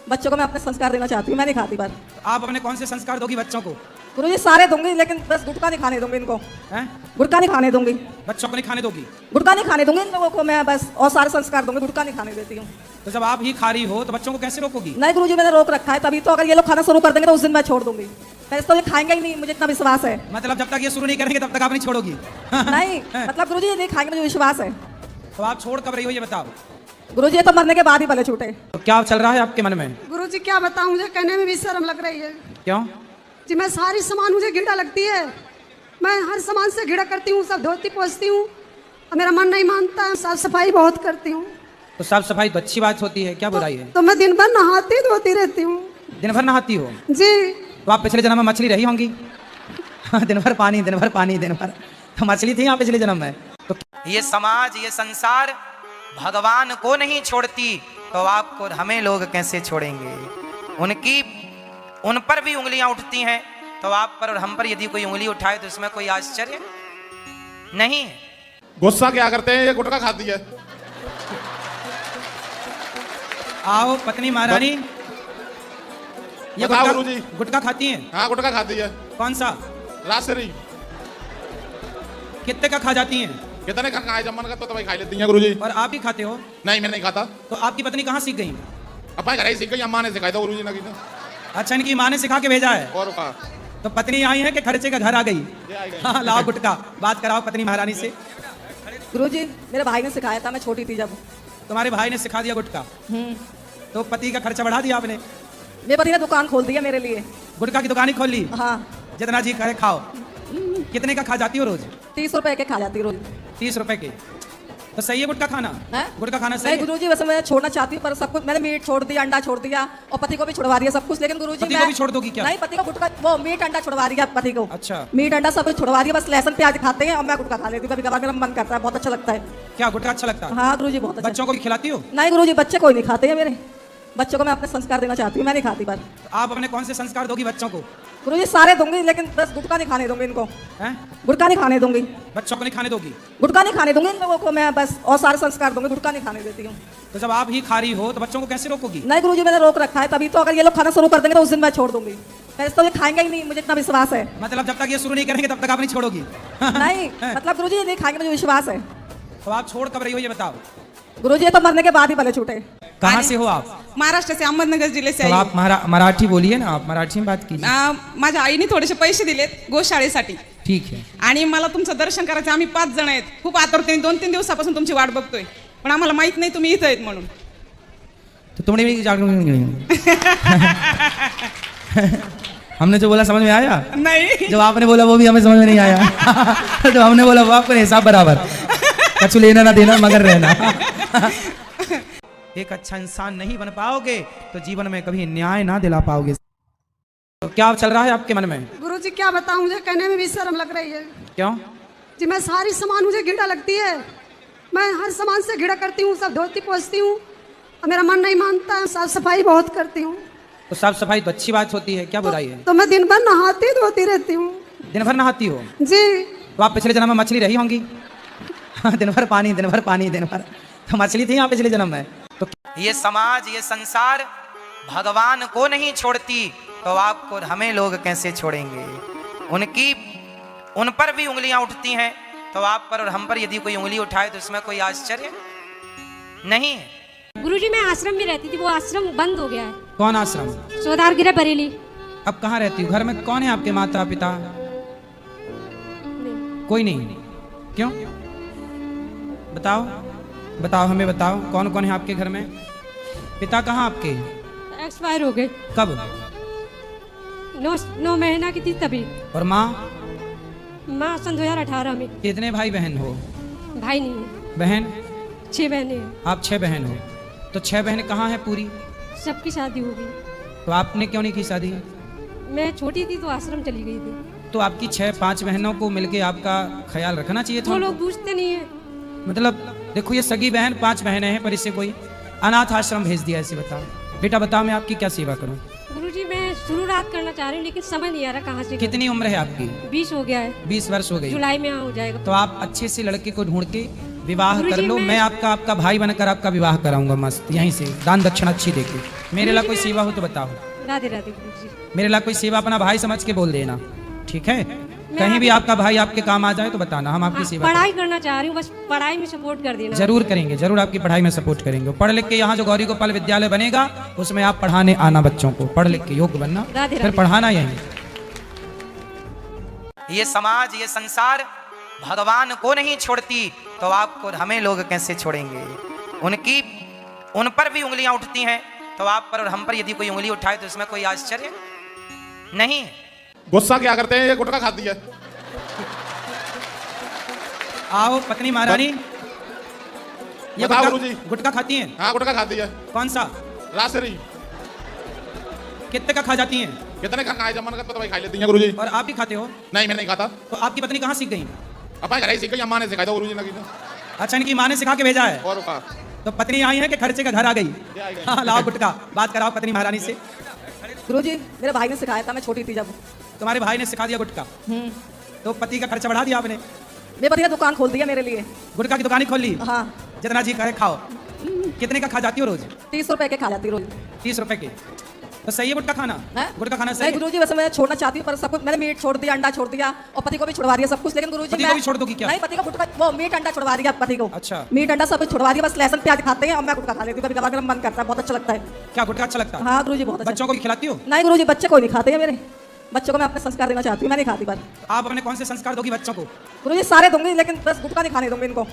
बच्चों को मैं अपने संस्कार देना चाहती हूँ, मैं नहीं खाती। पर आप अपने कौन से संस्कार दोगी बच्चों को? गुरुजी सारे दूंगी, लेकिन बस गुटखा नहीं खाने दूंगी इनको। हैं? गुटखा नहीं खाने दूंगी, बच्चों को नहीं खाने दोगी? गुटखा नहीं खाने दूंगी इन लोगों को मैं, बस और सारे संस्कार दूंगी, गुटखा नहीं खाने देती हूँ। तो जब आप ही खा रही हो तो बच्चों को कैसे रोकोगी? नहीं गुरुजी, मैंने रोक रखा है, तभी तो अगर ये लोग खाना शुरू कर देंगे तो उस दिन मैं छोड़ दूंगी, वैसे तो ये खाएंगे ही नहीं, मुझे इतना विश्वास है। मतलब जब तक ये शुरू नहीं करेंगे तब तक आप नहीं छोड़ोगी? नहीं मतलब गुरुजी ये नहीं खाएंगे, मुझे विश्वास है। तो आप छोड़ कब रही हो ये बताओ? गुरुजी ये तो मरने के बाद ही भले छूटे। तो क्या चल रहा है आपके मन में? गुरुजी क्या बताऊं, मुझे कहने में भी शर्म लग रही है। क्यों? जी मैं सारी सामान मुझे घृणा लगती है, मैं हर सामान से घृणा करती हूँ, सब धोती पोछती हूँ और मेरा मन नहीं मानता है, साफ सफाई बहुत करती हूँ। तो साफ सफाई तो अच्छी बात होती है, क्या बुराई है? तो मैं दिन भर नहाती धोती रहती हूँ। दिन भर नहाती हो? जी। तो आप पिछले जन्म में मछली रही होंगी? दिन भर पानी, दिन भर पानी, दिन भर तो मछली थी यहाँ पिछले जन्म में। तो ये समाज, ये संसार भगवान को नहीं छोड़ती तो आपको हमें लोग कैसे छोड़ेंगे? उन पर भी उंगलियां उठती हैं तो आप पर और हम पर यदि कोई उंगली उठाए तो इसमें कोई आश्चर्य नहीं। गुस्सा क्या करते हैं, ये गुटखा खाती है। आओ पत्नी महारानी, ये गुटखा खाती हैं? हाँ गुटखा खाती है। कौन सा? राजश्री। कितने का खा जाती हैं? कितने का खाए, जब मन करता तो भाई खा लेती हैं गुरुजी। और आप भी खाते हो? नहीं मैं नहीं खाता। तो आपकी पत्नी कहाँ सीख गई? अपने घर ही सीख गई, अम्मा ने सिखाया था गुरुजी ने। अच्छा, इनकी माँ ने सिखा के भेजा है? और कहा तो पत्नी आई है कि खर्चे का घर आ गई? हाँ लाओ गुटखा, बात कराओ पत्नी महारानी से। गुरुजी मेरे भाई ने सिखाया था, मैं छोटी थी जब। तुम्हारे भाई ने सिखा दिया गुटखा? तो पति का खर्चा बढ़ा दिया आपने? मेरे पति ने दुकान खोल दी है मेरे लिए, गुटखा की दुकान ही खोल ली? हाँ। जितना जी करे खाओ। कितने का खा जाती हो रोज? 30 रुपए के खा जाती रोज। 30 रुपए के? तो सही है गुटखा खाना? गुटखा खाना सही है? है? गुरुजी वैसे मैं छोड़ना चाहती हूँ पर सब कुछ मैंने मीट छोड़ दिया, अंडा छोड़ दिया और पति को भी छुड़वा दिया सब कुछ, लेकिन गुरुजी पति को भी छोड़ दोगी क्या? नहीं, पति को गुटखा वो मीट अंडा छुड़वा दिया पति को। अच्छा, मीट अंडा सब कुछ छुड़वा दिया, बस लहसुन प्याज खाते हैं और मैं गुटखा खा लेती हूँ, कभी कभार मेरा मन करता है, बहुत अच्छा लगता है। क्या गुटखा अच्छा लगता है? हाँ गुरुजी बहुत अच्छा। बच्चों को भी खिलाती हो? नहीं गुरुजी, बच्चे कोई नहीं खाते हैं मेरे, बच्चों को मैं अपने संस्कार देना चाहती हूँ, मैं नहीं खाती। पर आप अपने कौन से संस्कार दोगी बच्चों को? गुरुजी सारे दूंगी, लेकिन बस गुटखा नहीं खाने दूंगी इनको। गुटखा नहीं खाने दूंगी, बच्चों को नहीं खाने दोगी? गुटखा नहीं खाने दूंगी इन लोगों को मैं, बस और सारे संस्कार दूंगी, गुटखा नहीं खाने देती हूँ। तो जब आप ही खा रही हो तो बच्चों को कैसे रोकोगी? नहीं गुरुजी मैंने रोक रखा है, तभी तो अगर ये लोग खाना शुरू कर देंगे तो उस दिन मैं छोड़ दूंगी, वैसे तो ये खाएंगे ही नहीं, मुझे इतना विश्वास है। मतलब जब तक ये शुरू नहीं करेंगे तब तक आप नहीं छोड़ोगी? नहीं मतलब गुरुजी ये नहीं खाएंगे, मुझे विश्वास है। तो आप छोड़ कब रही हो ये बताओ? गुरुजी ये तो मरने के बाद ही भले छूटे। कहाँ से हो आप? महाराष्ट्र से, अहमदनगर जिल्हे से। तो आप मराठी बोलिए ना, आप मराठी में बात कीजिए। माझ्या आईने थोडेसे पैसे दिलेत गोशाळेसाठी, ठीक है, आणि मला तुमचं दर्शन करायचं, आम्ही 5 जण आहेत, खूप आतुरतेने 2-3 दिवसापासून तुमची वाट बघतोय, पण आम्हाला माहित नाही तुम्ही इथं आहेत म्हणून। तो तुमने भी हमने जो बोला समझ में आया? नहीं। जब आपने बोला वो भी हमें समझ में नहीं आया। तो हमने बोला वो आपको हिसाब बराबर, कछु लेना ना देना मगर रहना। एक अच्छा इंसान नहीं बन पाओगे तो जीवन में कभी न्याय ना दिला पाओगे। तो क्या चल रहा है आपके मन में? गुरुजी क्या बताऊं, मुझे कहने में भी शर्म लग रही है। क्यों? जी मैं सारी सामान मुझे घृणा लगती है, मैं हर सामान से घृणा करती हूँ, सब धोती पोछती हूँ और मेरा मन नहीं मानता है, साफ सफाई बहुत करती हूँ। तो साफ सफाई तो अच्छी बात होती है, क्या बुराई है? तो मैं दिन भर नहाती धोती रहती हूँ। दिन भर नहाती हो? जी। तो आप पिछले जन्म में मछली रही होंगी? दिन भर पानी, दिन भर पानी, दिन भर तो मछली थी यहाँ पिछले जन्म में। तो ये समाज, ये संसार भगवान को नहीं छोड़ती तो आपको हमें लोग कैसे छोड़ेंगे? उन पर भी उंगलियां उठती हैं तो आप पर और हम पर यदि कोई उंगली उठाए तो इसमें कोई आश्चर्य नहीं। गुरुजी मैं आश्रम में रहती थी, वो आश्रम बंद हो गया है। कौन आश्रम? सोदारगिरा बरेली। अब कहाँ रहती हो? घर में कौन है आपके माता पिता? कोई नहीं? क्यों? बताओ बताओ, हमें बताओ कौन कौन है आपके घर में? पिता कहाँ आपके? एक्सपायर हो गए। कब? 9 महीना की थी तभी। और माँ? माँ सन 2018 में। कितने भाई बहन हो? भाई नहीं है। बहन? 6 बहनें हैं। आप 6 बहन हो? तो 6 बहनें कहाँ हैं पूरी? सबकी शादी हो गई। तो आपने क्यों नहीं की शादी? मैं छोटी थी तो आश्रम चली गई थी। तो आपकी 6-5 बहनों को मिलके आपका ख्याल रखना चाहिए था। वो लोग पूछते नहीं है। मतलब देखो ये सगी बहन 5 बहनें हैं, पर इसे कोई अनाथ आश्रम भेज दिया, ऐसे बताओ। बेटा बताओ मैं आपकी क्या सेवा करूं? गुरुजी मैं शुरुआत करना चाह रही हूँ लेकिन समझ नहीं आ रहा कहाँ से कितनी उम्र है आपकी? 20 हो गया है। 20 वर्ष हो गई। जुलाई में हो जाएगा। तो आप अच्छे से लड़के को ढूंढ के विवाह कर गुरुजी, लो। मैं आपका भाई बनकर आपका विवाह कराऊंगा मस्त यहीं से, दान दक्षिणा अच्छी देके। मेरे लिए कोई सेवा हो तो बताओ। राधे राधे गुरुजी। मेरे लिए कोई सेवा अपना भाई समझ के बोल देना, ठीक है? कहीं भी आपका भाई आपके काम आ जाए तो बताना, हम आपकी सेवा पढ़ाई करना चाह रही हूँ, बस पढ़ाई में सपोर्ट कर देना। जरूर करेंगे, जरूर आपकी पढ़ाई में सपोर्ट करेंगे। पढ़ लिख के यहाँ जो गौरी गोपाल विद्यालय बनेगा उसमें आप पढ़ाने आना, बच्चों को पढ़ लिख के योग्य बनना, फिर पढ़ाना यहीं। ये समाज, ये संसार भगवान को नहीं छोड़ती तो आपको हमें लोग कैसे छोड़ेंगे? उन पर भी उंगलियां उठती हैं तो आप पर और हम पर यदि कोई उंगली उठाए तो इसमें कोई आश्चर्य नहीं। गुस्सा क्या करते हैं, ये गुटखा खाती है। आओ पत्नी महारानी, ये बताओ गुरुजी। गुटखा खाती हैं? हाँ गुटखा खाती है। कौन सा? रासरी। कितने का खा जाती हैं? कितने का खाए, जमन का तो भाई खा लेती हैं गुरुजी। और आप भी खाते हो? नहीं मैं नहीं खाता। तो आपकी पत्नी कहाँ सीख गई? अपने घर ही सीख गई, अम्मा ने सिखाया था गुरुजी ने। अच्छा, इनकी माँ ने सिखा के भेजा है। और का तो पत्नी आई है कि खर्चे का घर आ गई? हाँ लाओ गुटखा, बात कराओ पत्नी महारानी से। गुरुजी मेरे भाई ने सिखाया था, मैं छोटी थी जब। तुम्हारे भाई ने सिखा दिया गुटखा? तो पति का खर्चा बढ़ा दिया आपने? मेरे पति ने दुकान खोल दिया मेरे लिए। गुटखा की दुकान ही खोल ली? हाँ। जितना जी करे खाओ। कितने का खा जाती हो रोज? 30 रुपए के खा जाती रोज। 30 रुपए के? तो सही है गुटखा खाना? गुटखा खाना सही है? गुरुजी वैसे मैं छोड़ना चाहती हूँ, पर सब कुछ मैंने मीट छोड़ दिया, अंडा छोड़ दिया और पति को भी छुड़वा दिया सब कुछ। लेकिन गुरुजी पति को भी छोड़ दोगी क्या? नहीं, पति को गुटखा, वो मीट अंडा छुड़वा दिया पति को। अच्छा। मीट अंडा सब कुछ छुड़वा दिया, बस लहसुन प्याज खाते हैं और मैं गुटखा खा लेती हूँ। कभी कभार मन करता है, बहुत अच्छा लगता है। क्या गुटखा अच्छा लगता है? हाँ गुरुजी बहुत अच्छा। बच्चों को भी खिलाती हो? नहीं गुरुजी, बच्चे कोई नहीं खाते हैं मेरे। बच्चों को मैं अपने संस्कार देना चाहती हूँ, मैं नहीं खाती। पर आप अपने कौन से संस्कार दोगी बच्चों को? गुरुजी सारे दूंगी, लेकिन बस गुटखा नहीं खाने दूंगी इनको।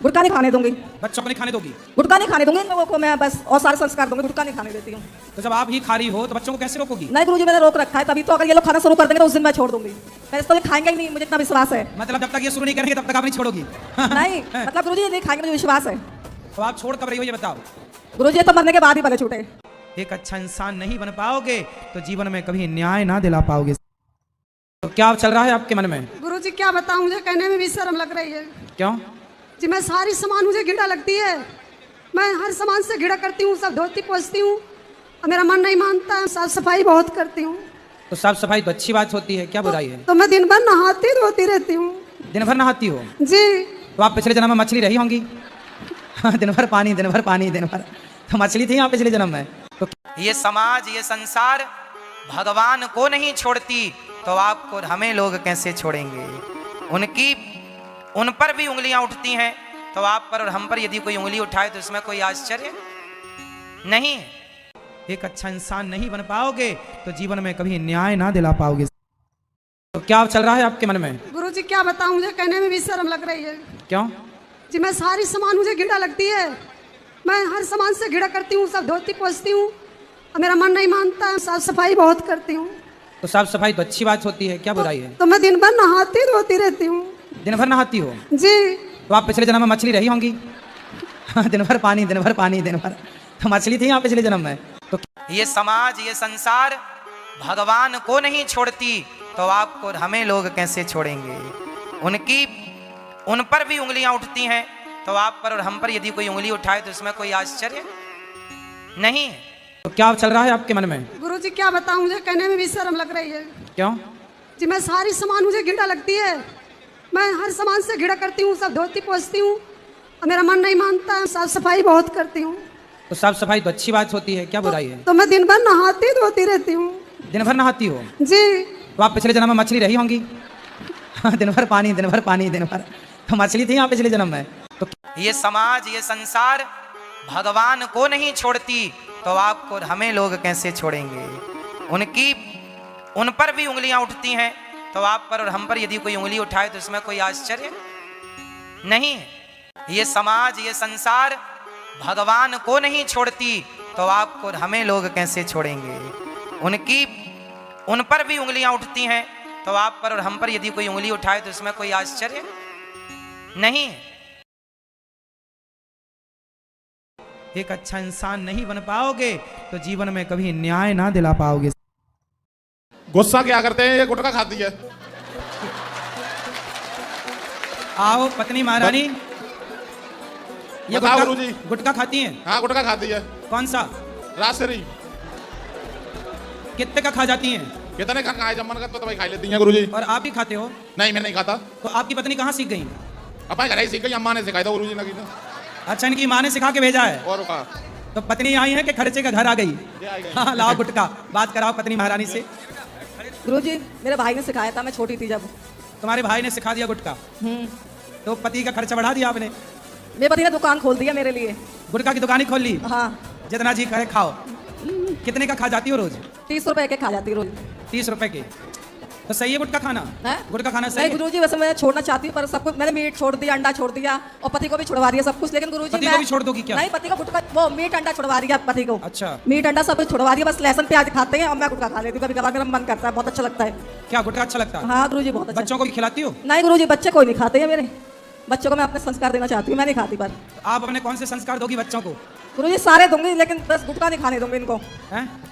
गुटखा नहीं खाने दूंगी। बच्चों को नहीं खाने दोगी? गुटखा नहीं खाने दूंगी इन लोगों को मैं, बस और सारे संस्कार दूंगी, गुटखा नहीं खाने देती हूँ। तो जब आप ही खा रही हो तो बच्चों को कैसे रोकोगी? नहीं गुरुजी मैंने रोक रखा है, तभी तो। अगर ये लोग खाना शुरू कर देंगे तो उस दिन मैं छोड़ दूंगी। मैं तो ये खाएंगे ही नहीं, मुझे इतना विश्वास है। मतलब जब तक ये शुरू नहीं करेंगे तब तक आप नहीं छोड़ोगी? नहीं मतलब गुरुजी ये नहीं खाएंगे, मुझे विश्वास है। तो आप छोड़ कब रही हो ये बताओ? गुरुजी तो मरने के बाद ही भले छूटे। एक अच्छा इंसान नहीं बन पाओगे तो जीवन में कभी न्याय ना दिला पाओगे। तो क्या चल रहा है आपके मन में? गुरुजी क्या बताऊं, मुझे कहने में भी शर्म लग रही है। क्यों? जी मैं सारी सामान मुझे घृणा लगती है। मैं हर सामान से घृणा करती हूँ, सब धोती पोंछती हूँ और मेरा मन नहीं मानता है। साफ सफाई बहुत करती हूँ। तो साफ सफाई तो अच्छी बात होती है, क्या बुराई है? तो मैं दिन भर नहाती धोती रहती हूँ। दिन भर नहाती हो? जी। तो आप पिछले जन्म में मछली रही होंगी। दिन भर पानी, दिन भर पानी, दिन भर तो मछली थी आप पिछले जन्म में। तो ये समाज, ये संसार भगवान को नहीं छोड़ती तो आपको हमें लोग कैसे छोड़ेंगे? उन पर भी उंगलियां उठती हैं तो आप पर और हम पर यदि कोई उंगली उठाए तो इसमें कोई आश्चर्य नहीं। एक अच्छा इंसान नहीं बन पाओगे तो जीवन में कभी न्याय ना दिला पाओगे। तो क्या चल रहा है आपके मन में? गुरुजी क्या बताऊं, मुझे कहने में भी शर्म लग रही है। क्यों? जी मैं सारी सामान मुझे घृणा लगती है। मैं हर सामान से घृणा करती हूँ, सब धोती पोंछती हूँ और मेरा मन नहीं मानता है। साफ सफाई बहुत करती हूँ। तो साफ सफाई तो अच्छी बात होती है, क्या बुराई है? तो मैं दिन भर नहाती धोती रहती हूँ। दिन भर नहाती हो? जी। तो आप पिछले जन्म में मछली रही होंगी। दिन भर पानी, दिन भर पानी, दिन भर तो मछली थी आप पिछले जन्म में। तो ये समाज, ये संसार भगवान को नहीं छोड़ती तो आपको हमें लोग कैसे छोड़ेंगे? उन पर भी उंगलियां उठती हैं तो आप पर और हम पर यदि कोई उंगली उठाए तो इसमें कोई आश्चर्य नहीं। तो क्या चल रहा है आपके मन में? गुरुजी क्या बताऊं, मुझे कहने में भी शर्म लग रही है। क्यों? जी मैं सारी सामान मुझे घृणा लगती है। मैं हर सामान से घृणा करती हूँ, सब धोती पोंछती हूँ और मेरा मन नहीं मानता है। साफ सफाई बहुत करती हूँ। तो साफ सफाई तो अच्छी बात होती है, क्या बुराई है? तो मैं दिन भर नहाती धोती रहती हूँ। दिन भर नहाती हो? जी। तो आप पिछले जन्म में मछली रही होंगी। दिन भर पानी, दिन भर पानी, दिन भर तो मछली थी आप पिछले जन्म में। तो ये समाज, ये संसार भगवान को नहीं छोड़ती तो आपको हमें लोग कैसे छोड़ेंगे? उन पर भी उंगलियां उठती हैं तो आप पर और हम पर यदि कोई उंगली उठाए तो इसमें कोई आश्चर्य नहीं। ये समाज, ये संसार भगवान को नहीं छोड़ती तो आपको हमें लोग कैसे छोड़ेंगे? उन पर भी उंगलियां उठती हैं तो आप पर और हम पर यदि कोई उंगली उठाए तो इसमें कोई आश्चर्य नहीं। एक अच्छा इंसान नहीं बन पाओगे तो जीवन में कभी न्याय ना दिला पाओगे। गुस्सा क्या करते हैं, ये गुटखा खाती है। आओ पत्नी महारानी, ये बताओ गुटखा गुरुजी। गुटखा खाती हैं? हाँ गुटखा खाती है। कौन सा? राजश्री। कितने का खा जाती हैं? कितने का खाए, जब मन करता तो भाई खा लेती हैं गुरुजी। और आप भी खाते हो? नहीं मैं नहीं खाता। तो आपकी पत्नी कहाँ सीख गई? अपने घर ही सीख गई, अम्मा ने सिखाया था गुरुजी ने। अच्छा, इनकी माँ ने सिखा के भेजा है। और का तो पत्नी आई है कि खर्चे का घर आ गई? हाँ, लाओ गुटखा, बात कराओ पत्नी महारानी से। गुरुजी मेरे भाई ने सिखाया था, मैं छोटी थी जब। तुम्हारे भाई ने सिखा दिया गुटखा? तो पति का खर्चा बढ़ा दिया आपने? मेरे पति ने दुकान खोल दिया मेरे लिए। गुटखा की दुकान ही खोल ली? हाँ। जितना जी करे खाओ। कितने का खा जाती हो रोज? 30 रुपए के खा जाती रोज। 30 रुपए के? तो सही है गुटखा खाना? गुटखा खाना सही नहीं है? गुरुजी, वैसे मैं छोड़ना चाहती हूँ, पर सब कुछ मैंने मीट छोड़ दिया, अंडा छोड़ दिया और पति को भी छुड़वा दिया सब कुछ। लेकिन गुरुजी पति को भी छोड़ दोगी क्या? नहीं, पति को गुटखा, वो मीट अंडा छुड़वा दिया पति को। अच्छा। मीट अंडा सब कुछ छुड़वा दिया, बस लहसुन प्याज खाते हैं और मैं गुटखा खा लेती हूँ। कभी कभार मेरा मन करता है, बहुत अच्छा लगता है। क्या गुटखा अच्छा लगता है? हाँ गुरुजी, बहुत अच्छा। बच्चों को भी खिलाती हो? नहीं गुरुजी, बच्चे कोई नहीं खाते हैं मेरे। बच्चों को मैं अपने संस्कार देना चाहती हूँ, मैं नहीं खाती। पर आप अपने कौन से संस्कार दोगी बच्चों को? गुरुजी सारे दूंगी, लेकिन बस गुटखा नहीं खाने दूंगी इनको।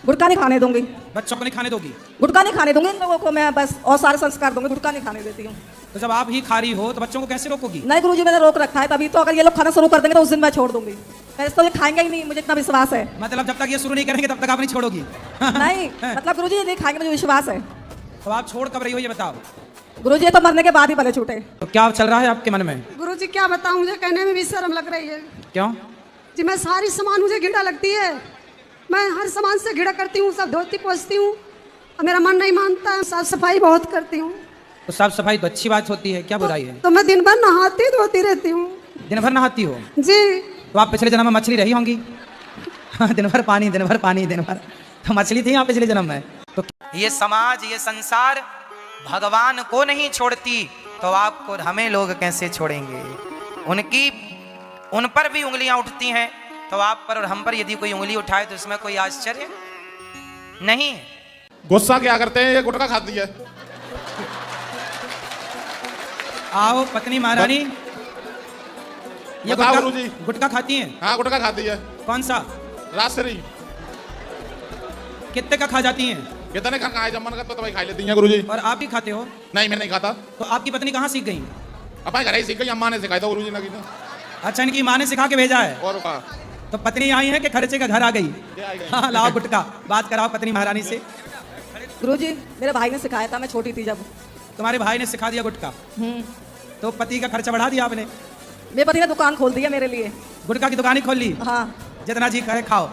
गुटखा नहीं खाने दूंगी। बच्चों को नहीं खाने दोगी? गुटखा नहीं खाने दूंगी इन लोगों को मैं, बस और सारे संस्कार दूंगी, गुटखा नहीं खाने देती हूँ। तो जब आप ही खा रही हो तो बच्चों को कैसे रोकोगी? नहीं गुरुजी, मैंने रोक रखा है तभी तो। अगर ये लोग खाना शुरू कर देंगे तो उस दिन मैं छोड़ दूंगी। तो ये खाएंगे ही नहीं, मुझे इतना विश्वास है। मतलब जब तक ये शुरू नहीं करेंगे तब तक आप नहीं छोड़ोगी? नहीं मतलब गुरुजी ये नहीं खाएंगे, मुझे विश्वास है। तो आप छोड़ कब रही हो ये बताओ? गुरुजी ये तो मरने के बाद ही भले छूटे। तो क्या चल रहा है आपके मन में? गुरुजी क्या बताऊं, मुझे कहने में भी शर्म लग रही है। क्यों? जी मैं सारी सामान मुझे घिड़ा लगती है। मैं हर सामान से घिड़ा करती हूँ, सब धोती पोंछती हूँ और मेरा मन नहीं मानता है। साफ सफाई बहुत करती हूँ। तो साफ सफाई तो अच्छी बात होती है, क्या बुराई है? तो मैं दिन भर नहाती धोती रहती हूँ। दिन भर नहाती हो? जी। तो आप पिछले जन्म में मछली रही होंगी। दिन भर पानी, दिन भर पानी, दिन भर तो मछली थी आप पिछले जन्म में। तो ये समाज, ये संसार भगवान को नहीं छोड़ती तो आपको हमें लोग कैसे छोड़ेंगे? उन पर भी उंगलियां उठती हैं, तो आप पर और हम पर यदि कोई उंगली उठाए तो इसमें कोई आश्चर्य नहीं। गुस्सा क्या करते हैं, ये गुटखा खाती है। आओ पत्नी महारानी। ये बताओ गुटखा गुरुजी। गुटखा खाती हैं? हाँ गुटखा खाती है। कौन सा? राजश्री। कितने का खा जाती हैं? कितने का खाए, जब मन करता तो भाई खा लेती हैं गुरुजी। और आप भी खाते हो? नहीं मैं नहीं खाता। तो आपकी पत्नी कहाँ सीख गई? अपने घर ही सीख गई, अम्मा ने सिखाया था गुरुजी ने। अच्छा, इनकी माँ ने सिखा के भेजा है। और का तो पत्नी आई है कि खर्चे का घर आ गई? हाँ, लाओ गुटखा, बात कराओ पत्नी महारानी से। गुरुजी मेरे भाई ने सिखाया था, मैं छोटी थी जब। तुम्हारे भाई ने सिखा दिया गुटखा? तो पति का खर्चा बढ़ा दिया आपने? मेरे पति ने दुकान खोल दिया मेरे लिए। गुटखा की दुकान ही खोल ली? हाँ। जितना जी करे खाओ।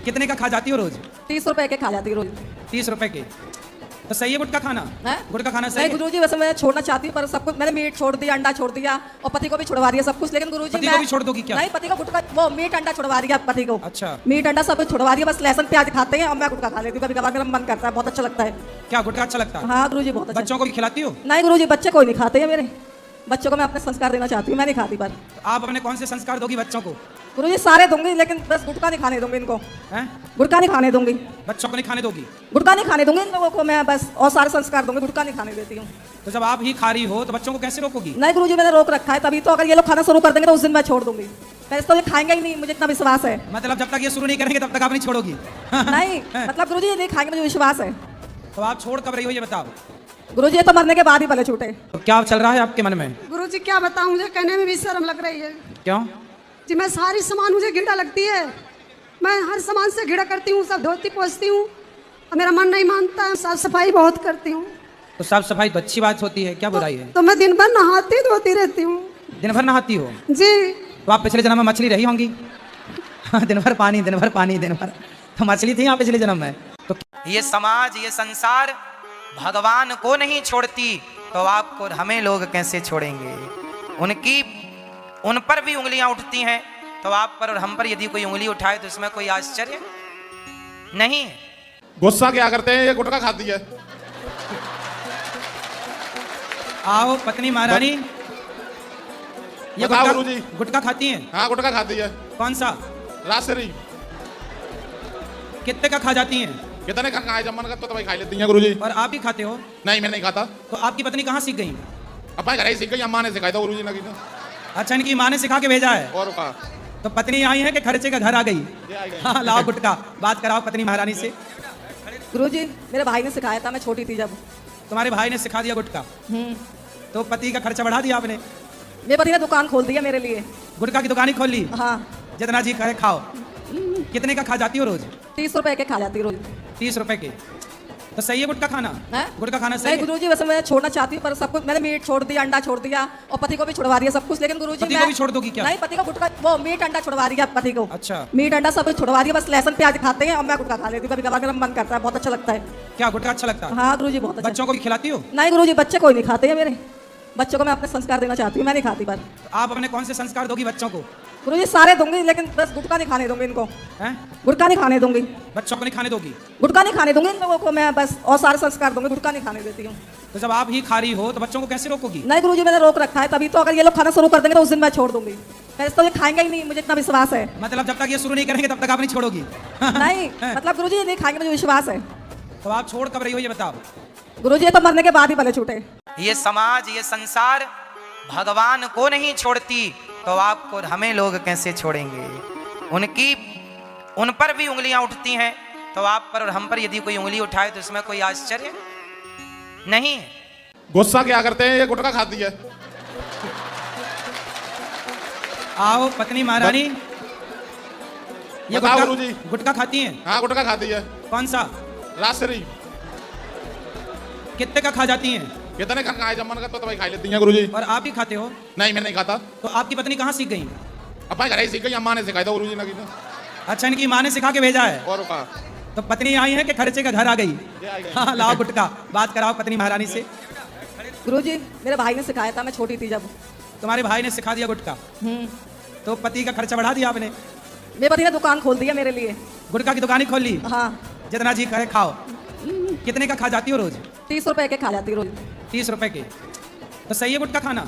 कितने का खा जाती हो रोज? 30 रुपए के खा जाती रोज। 30 रुपए के? तो सही है गुटखा खाना? गुटखा खाना सही नहीं है? गुरुजी, वैसे मैं छोड़ना चाहती हूँ, पर सब कुछ मैंने मीट छोड़ दिया, अंडा छोड़ दिया और पति को भी छुड़वा दिया सब कुछ। लेकिन गुरुजी पति को भी छोड़ दोगी क्या? नहीं, पति को गुटखा, वो मीट अंडा छुड़वा दिया पति को। अच्छा। मीट अंडा सब कुछ छुड़वा दिया, बस लहसुन प्याज खाते हैं और मैं गुटखा खा लेती हूँ। कभी कभार मेरा मन करता है, बहुत अच्छा लगता है। क्या गुटखा अच्छा लगता है? हाँ गुरुजी, बहुत अच्छा। बच्चों को भी खिलाती हो? नहीं गुरुजी, बच्चे कोई नहीं खाते हैं मेरे। बच्चों को मैं अपने संस्कार देना चाहती हूँ, मैं नहीं खाती। पर आप अपने कौन से संस्कार दोगी बच्चों को? गुरुजी सारे दूंगी, लेकिन बस गुटखा नहीं खाने दूंगी इनको। गुटखा नहीं खाने दूंगी। बच्चों को नहीं खाने दोगी? गुटखा नहीं खाने दूंगी इन लोगों को मैं, बस और सारे संस्कार दूंगी, गुटखा नहीं खाने देती हूँ। तो जब आप ही खा रही हो तो बच्चों को कैसे रोकोगी? नहीं गुरुजी, मैंने रोक रखा है तभी तो। अगर ये लोग खाना शुरू कर देंगे तो उस दिन मैं छोड़ दूंगी। तो ये खाएंगे ही नहीं, मुझे इतना विश्वास है। मतलब जब तक ये शुरू नहीं करेंगे तब तक आप नहीं छोड़ोगी? नहीं मतलब गुरुजी ये नहीं खाएंगे, मुझे विश्वास है। तो आप छोड़ कब रही हो ये बताओ? गुरुजी ये तो मरने के बाद ही भले छूटे। तो क्या चल रहा है आपके मन में? गुरुजी क्या बताऊं, मुझे कहने में भी शर्म लग रही है। क्यों? जी मैं सारी सामान मुझे घिड़ा लगती है। मैं हर सामान से घिड़ा करती हूँ, सब धोती पोंछती हूँ और मेरा मन नहीं मानता है। साफ सफाई बहुत करती हूँ। तो साफ सफाई तो अच्छी बात होती है, क्या बुराई है? तो मैं दिन भर नहाती धोती रहती हूँ। दिन भर नहाती हो? जी। तो आप पिछले जन्म में मछली रही होंगी। दिन भर पानी, दिन भर पानी, दिन भर तो मछली थी आप पिछले जन्म में। तो ये समाज, ये संसार भगवान को नहीं छोड़ती तो आपको हमें लोग कैसे छोड़ेंगे? उन पर भी उंगलियां उठती हैं, तो आप पर और हम पर यदि कोई उंगली उठाए तो इसमें कोई आश्चर्य नहीं। गुस्सा क्या करते हैं, ये गुटखा खाती है। आओ पत्नी महारानी। ये बताओ गुटखा गुरुजी। गुटखा खाती हैं? हाँ गुटखा खाती है। कौन सा? राजश्री। कितने का खा जाती हैं? कितने का खाए, जब मन करता तो भाई खा लेती हैं गुरुजी। और आप भी खाते हो? नहीं मैं नहीं खाता। तो आपकी पत्नी कहाँ सीख गई? अपने घर ही सीख गई, अम्मा ने सिखाया था गुरुजी ने। अच्छा, इनकी माँ ने सिखा के भेजा है। और का तो पत्नी आई है कि खर्चे का घर आ गई? हाँ, लाओ गुटखा, बात कराओ पत्नी महारानी से। गुरुजी मेरे भाई ने सिखाया था, मैं छोटी थी जब। तुम्हारे भाई ने सिखा दिया गुटखा? तो पति का खर्चा बढ़ा दिया आपने? मेरे पति ने दुकान खोल दी है मेरे लिए। गुटखा की दुकान ही खोल ली? हाँ। जितना जी करे खाओ। कितने का खा जाती हो रोज? 30 रुपए के खा जाती रोज। 30 रुपए के? तो सही है गुटखा खाना? गुटखा खाना सही है? गुरुजी वैसे मैं छोड़ना चाहती हूँ पर सब कुछ मैंने मीट छोड़ दिया, अंडा छोड़ दिया और पति को भी छुड़वा दिया सब कुछ, लेकिन गुरुजी पति को भी छोड़ दोगी क्या? नहीं, पति को गुटखा वो मीट अंडा छुड़वा दिया पति को। अच्छा। मीट अंडा सब कुछ छुड़वा दिया, बस लहसुन प्याज खाते हैं और मैं गुटखा खा लेती हूँ, कभी कभार मेरा मन करता है, बहुत अच्छा लगता है। क्या गुटखा अच्छा लगता है? हाँ गुरुजी बहुत अच्छा। बच्चों को भी खिलाती हो? नहीं गुरुजी, बच्चे कोई नहीं खाते हैं मेरे। बच्चों को मैं अपने संस्कार देना चाहती हूँ, मैं नहीं खाती पर। आप अपने कौन से संस्कार दोगी बच्चों को? गुरुजी सारे दूंगी, लेकिन बस गुटखा नहीं खाने दूंगी इनको। हैं? गुटखा नहीं खाने दूंगी। बच्चों को नहीं खाने दोगी? गुटखा नहीं खाने दूंगी इन लोगों को मैं बस, और सारे संस्कार दूंगी, गुटखा नहीं खाने देती हूँ। तो जब आप ही खा रही हो तो बच्चों को कैसे रोकोगी? नहीं गुरुजी मैंने रोक रखा है, तभी तो अगर ये लोग खाना शुरू कर देंगे तो उस दिन मैं छोड़ दूंगी। पहले तो ये खाएंगे ही नहीं, मुझे इतना विश्वास है। मतलब जब तक ये शुरू नहीं करेंगे तब तक आप नहीं छोड़ोगी? नहीं मतलब गुरुजी ये नहीं खाएंगे, मुझे विश्वास है। तो आप छोड़ कब रही हो ये बताओ? गुरुजी ये तो मरने के बाद ही भले छूटे। ये समाज, ये संसार भगवान को नहीं छोड़ती तो आपको हमें लोग कैसे छोड़ेंगे? उन पर भी उंगलियां उठती हैं, तो आप पर और हम पर यदि कोई उंगली उठाए तो इसमें कोई आश्चर्य नहीं। गुस्सा क्या करते हैं, ये गुटखा खाती है। आओ पत्नी महारानी, ये बताओ गुरुजी। गुटखा खाती हैं? हाँ गुटखा खाती है। कौन सा? राजश्री। कितने का खा जाती हैं? कितने का खाए, जब मन करता तो भाई खा लेती हैं गुरुजी। और आप ही खाते हो? नहीं मैं नहीं खाता। तो आपकी पत्नी कहाँ सीख गई? अपने घर ही सीख गई, अम्मा ने सिखाया था गुरुजी ने। अच्छा, इनकी माँ ने सिखा के भेजा है? और का तो पत्नी आई है कि खर्चे का घर आ गई? हाँ लाओ गुटखा, बात कराओ पत्नी महारानी से। गुरुजी मेरे भाई ने सिखाया था, मैं छोटी थी जब। तुम्हारे भाई ने सिखा दिया गुटखा? तो पति का खर्चा बढ़ा दिया आपने? मेरे पति ने दुकान खोल दी है मेरे लिए। गुटखा की दुकान ही खोल ली? हाँ। जितना जी करे खाओ। कितने का खा जाती हो रोज? 30 रुपए के खा जाती रोज। 30 रुपए के? तो सही है गुटखा खाना?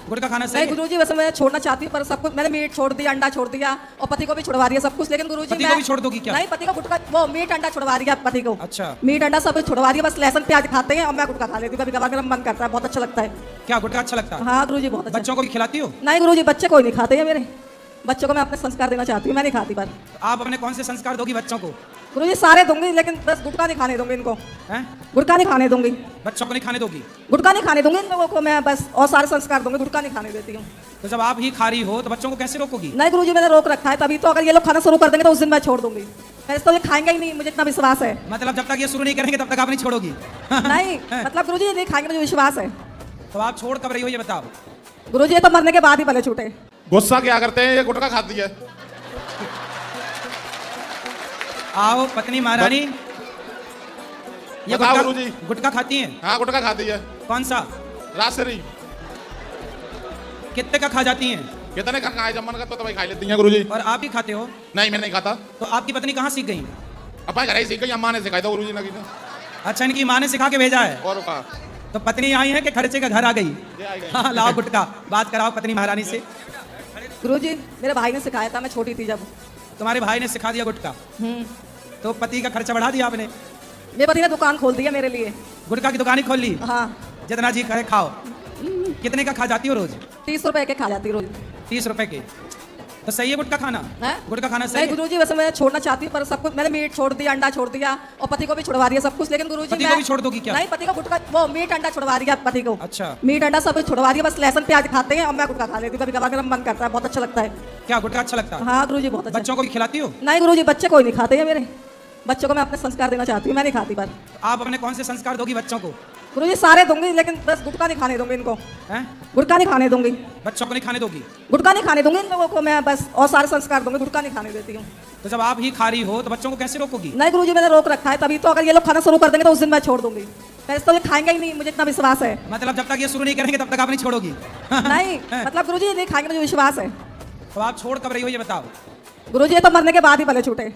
गुटखा खाना सही है? गुरुजी वैसे मैं छोड़ना चाहती हूँ पर सब कुछ मैंने मीट छोड़ दिया, अंडा छोड़ दिया और पति को भी छुड़वा दिया सब कुछ, लेकिन गुरुजी पति को भी छोड़ दोगी क्या? नहीं, पति को गुटखा वो मीट अंडा छुड़वा दिया पति को। अच्छा। मीट अंडा सब कुछ छुड़वा दिया, बस लहसुन प्याज खाते हैं और मैं गुटखा खा लेती हूँ, कभी कभार मेरा मन करता है, बहुत अच्छा लगता है। क्या गुटखा अच्छा लगता है? हाँ गुरुजी बहुत अच्छा। बच्चों को भी खिलाती हो? नहीं गुरुजी, बच्चे कोई नहीं खाते हैं मेरे। बच्चों को मैं अपने संस्कार देना चाहती हूँ, मैं नहीं खाती पर। आप अपने कौन से संस्कार दोगी बच्चों को? गुरुजी सारे दूंगी, लेकिन बस गुटखा नहीं खाने दूंगी इनको। गुटखा नहीं खाने दूंगी। बच्चों को नहीं खाने दोगी? गुटखा नहीं खाने दूंगी इन लोगों को मैं बस, और सारे संस्कार दूंगी, गुटखा नहीं खाने देती हूँ। तो जब आप ही खा रही हो तो बच्चों को कैसे रोकोगी? नहीं गुरुजी मैंने रोक रखा है, तभी तो अगर ये लोग खाना शुरू कर देंगे तो उस दिन मैं छोड़ दूंगी। पहले तो ये खाएंगे ही नहीं, मुझे इतना विश्वास है। मतलब जब तक ये शुरू नहीं करेंगे तब तक आप नहीं छोड़ोगी? नहीं मतलब गुरुजी ये नहीं खाएंगे, मुझे विश्वास है। तो आप छोड़ कब रही हो ये बताओ? गुरुजी ये तो मरने के बाद ही भले छूटे। गुस्सा क्या करते हैं, ये गुटखा खाती है। आओ पत्नी महारानी, ये बताओ गुरुजी। गुटखा खाती हैं? हाँ गुटखा खाती है। कौन सा? राजश्री। कितने का खा जाती हैं? कितने का खाए, जब मन करता तो भाई खा लेती हैं गुरुजी। और आप ही खाते हो? नहीं मैं नहीं खाता। तो आपकी पत्नी कहाँ सीख गई? अपने घर ही सीख गई, अम्मा ने सिखाया था गुरुजी ने। अच्छा, इनकी माँ ने सिखा के भेजा है? और का तो पत्नी आई है कि खर्चे का घर आ गई? हाँ लाओ गुटखा, बात कराओ पत्नी महारानी से। गुरुजी मेरे भाई ने सिखाया था, मैं छोटी थी जब। तुम्हारे भाई ने सिखा दिया गुटखा? तो पति का खर्चा बढ़ा दिया आपने? मेरे पति ने दुकान खोल दी है मेरे लिए। गुटखा की दुकान ही खोल ली? हाँ। जितना जी करे खाओ। कितने का खा जाती हो रोज? 30 रुपए के खा जाती रोज। 30 रुपए के? तो सही है गुटखा खाना? गुटखा खाना सही है? गुरुजी वैसे मैं छोड़ना चाहती हूँ पर सब कुछ मैंने मीट छोड़ दिया, अंडा छोड़ दिया और पति को भी छुड़वा दिया सब कुछ, लेकिन गुरुजी पति को भी छोड़ दोगी क्या? नहीं, पति को गुटखा वो मीट अंडा छुड़वा दिया पति को। अच्छा। मीट अंडा सब कुछ छुड़वा दिया, bस लहसुन प्याज खाते हैं और मैं गुटखा खा लेती हूँ, कभी कभार मेरा मन करता है, बहुत अच्छा लगता है। क्या गुटखा अच्छा लगता है? हाँ गुरुजी बहुत अच्छा। बच्चों को भी खिलाती हो? नहीं गुरुजी, बच्चे कोई नहीं खाते हैं मेरे। बच्चों को मैं अपने संस्कार देना चाहती हूँ, मैं नहीं खाती पर। आप अपने कौन से संस्कार दोगी बच्चों को? गुरुजी सारे दूंगी, लेकिन बस गुटखा नहीं खाने दूंगी इनको। गुटखा नहीं खाने दूंगी। बच्चों को नहीं खाने दोगी? गुटखा नहीं खाने दूंगी इन लोगों को मैं बस, और सारे संस्कार दूंगी, गुटखा नहीं खाने देती हूँ। तो जब आप ही खा रही हो तो बच्चों को कैसे रोकोगी? नहीं गुरुजी मैंने रोक रखा है, तभी तो अगर ये लोग खाना शुरू कर देंगे तो उस दिन मैं छोड़ दूंगी। पहले तो ये खाएंगे ही नहीं, मुझे इतना विश्वास है। मतलब जब तक ये शुरू नहीं करेंगे तब तक आप नहीं छोड़ोगी? नहीं मतलब गुरुजी ये नहीं खाएंगे, मुझे विश्वास है। तो आप छोड़ कब रही हो ये बताओ? गुरुजी ये तो मरने के बाद ही भले छूटे।